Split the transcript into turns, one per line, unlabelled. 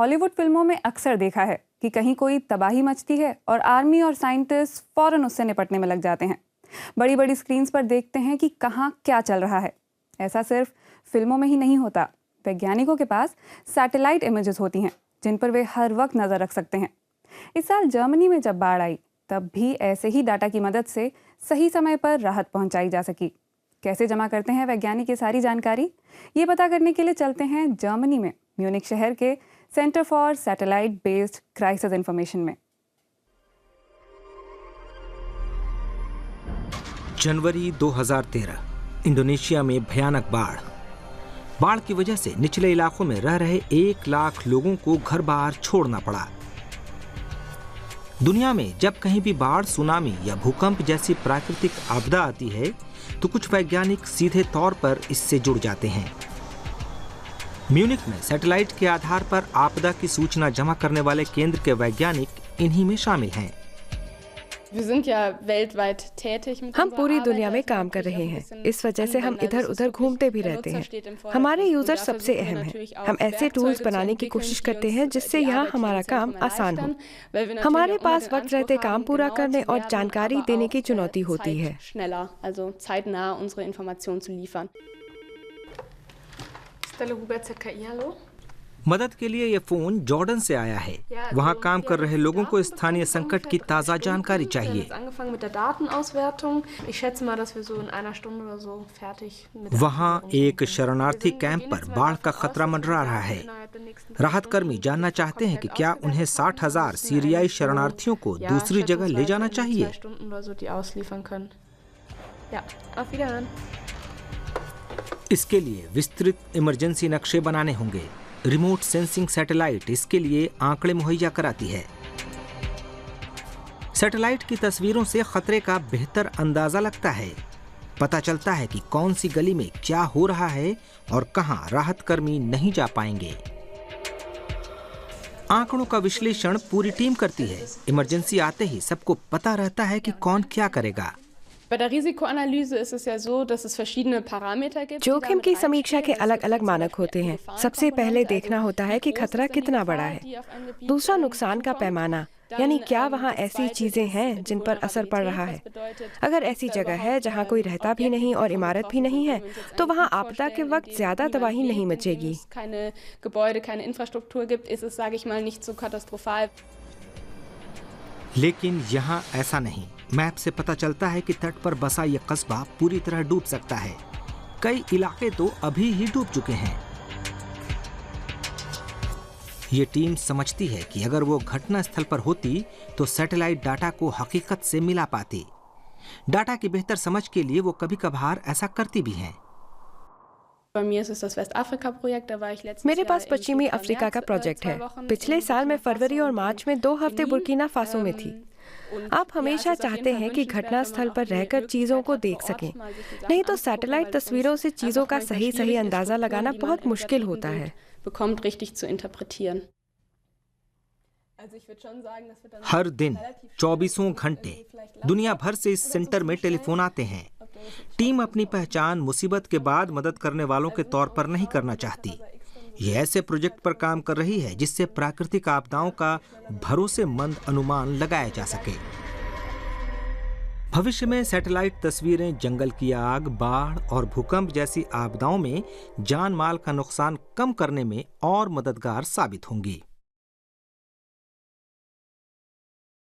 Hollywood फिल्मों में अक्सर देखा है कि कहीं कोई तबाही मचती है और आर्मी और साइंटिस्ट फौरन उससे निपटने में लग जाते हैं। बड़ी बड़ी स्क्रीन्स पर देखते हैं कि कहाँ क्या चल रहा है। ऐसा सिर्फ फिल्मों में ही नहीं होता। वैज्ञानिकों के पास सैटेलाइट इमेजेस होती हैं जिन पर वे हर वक्त नज़र रख सकते हैं। इस साल जर्मनी में जब बाढ़ आई तब भी ऐसे ही डाटा की मदद से सही समय पर राहत पहुंचाई जा सकी। कैसे जमा करते हैं वैज्ञानिक ये सारी जानकारी, ये पता करने के लिए चलते हैं जर्मनी में म्यूनिख शहर के centre for satellite based crisis information में।
जनवरी 2013, इंडोनेशिया में भयानक बाढ़ की वजह से निचले इलाकों में रह रहे 1 लाख लोगों को घर बार छोड़ना पड़ा। दुनिया में जब कहीं भी बाढ़, सुनामी या भूकंप जैसी प्राकृतिक आपदा आती है तो कुछ वैज्ञानिक सीधे तौर पर इससे जुड़ जाते हैं। म्यूनिख में सैटेलाइट के आधार पर आपदा की सूचना जमा करने वाले केंद्र के वैज्ञानिक इन्हीं में शामिल हैं।
हम पूरी दुनिया में काम कर रहे हैं, इस वजह से हम इधर उधर घूमते भी रहते हैं। हमारे यूजर सबसे अहम हैं। हम ऐसे टूल्स बनाने की कोशिश करते हैं जिससे यहाँ हमारा काम आसान हो। हमारे पास वक्त रहते काम पूरा करने और जानकारी देने की चुनौती होती है।
मदद के लिए ये फोन जॉर्डन से आया है। वहाँ काम कर रहे लोगों को स्थानीय संकट की ताज़ा जानकारी चाहिए। वहाँ एक शरणार्थी कैंप पर बाढ़ का खतरा मंडरा रहा है। राहत कर्मी जानना चाहते हैं कि क्या उन्हें 60,000 सीरियाई शरणार्थियों को दूसरी जगह ले जाना चाहिए। इसके लिए विस्तृत इमरजेंसी नक्शे बनाने होंगे। रिमोट सेंसिंग सैटेलाइट इसके लिए आंकड़े मुहैया कराती है। सैटेलाइट की तस्वीरों से खतरे का बेहतर अंदाजा लगता है। पता चलता है कि कौन सी गली में क्या हो रहा है और कहां राहत कर्मी नहीं जा पाएंगे। आंकड़ों का विश्लेषण पूरी टीम करती है। इमरजेंसी आते ही सबको पता रहता है कि कौन क्या करेगा।
जोखिम की समीक्षा के अलग अलग मानक होते हैं। सबसे पहले देखना होता है कि खतरा कितना बड़ा है। दूसरा, नुकसान का पैमाना, यानी क्या वहाँ ऐसी चीजें हैं जिन पर असर पड़ रहा है। अगर ऐसी जगह है जहाँ कोई रहता भी नहीं और इमारत भी नहीं है तो वहाँ आपदा के वक्त ज्यादा तबाही नहीं मचेगी।
लेकिन यहाँ ऐसा नहीं। मैप से पता चलता है कि तट पर बसा यह कस्बा पूरी तरह डूब सकता है। कई इलाके तो अभी ही डूब चुके हैं। ये टीम समझती है कि अगर वो घटना स्थल पर होती तो सैटेलाइट डाटा को हकीकत से मिला पाती। डाटा की बेहतर समझ के लिए वो कभी-कभार ऐसा करती भी हैं।
मेरे पास पश्चिमी अफ्रीका का प्रोजेक्ट है। पिछले साल मैं फरवरी और मार्च में 2 हफ्ते बुर्किना फासो में थी। आप हमेशा चाहते हैं कि घटना स्थल पर रहकर चीजों को देख सकें, नहीं तो सैटेलाइट तस्वीरों से चीजों का सही अंदाजा लगाना बहुत मुश्किल होता है।
हर दिन 24 घंटे दुनिया भर से इस सेंटर में टेलीफोन आते हैं। टीम अपनी पहचान मुसीबत के बाद मदद करने वालों के तौर पर नहीं करना चाहती। ये ऐसे प्रोजेक्ट पर काम कर रही है जिससे प्राकृतिक आपदाओं का भरोसेमंद अनुमान लगाया जा सके। भविष्य में सैटेलाइट तस्वीरें जंगल की आग, बाढ़ और भूकंप जैसी आपदाओं में जान माल का नुकसान कम करने में और मददगार साबित होंगी।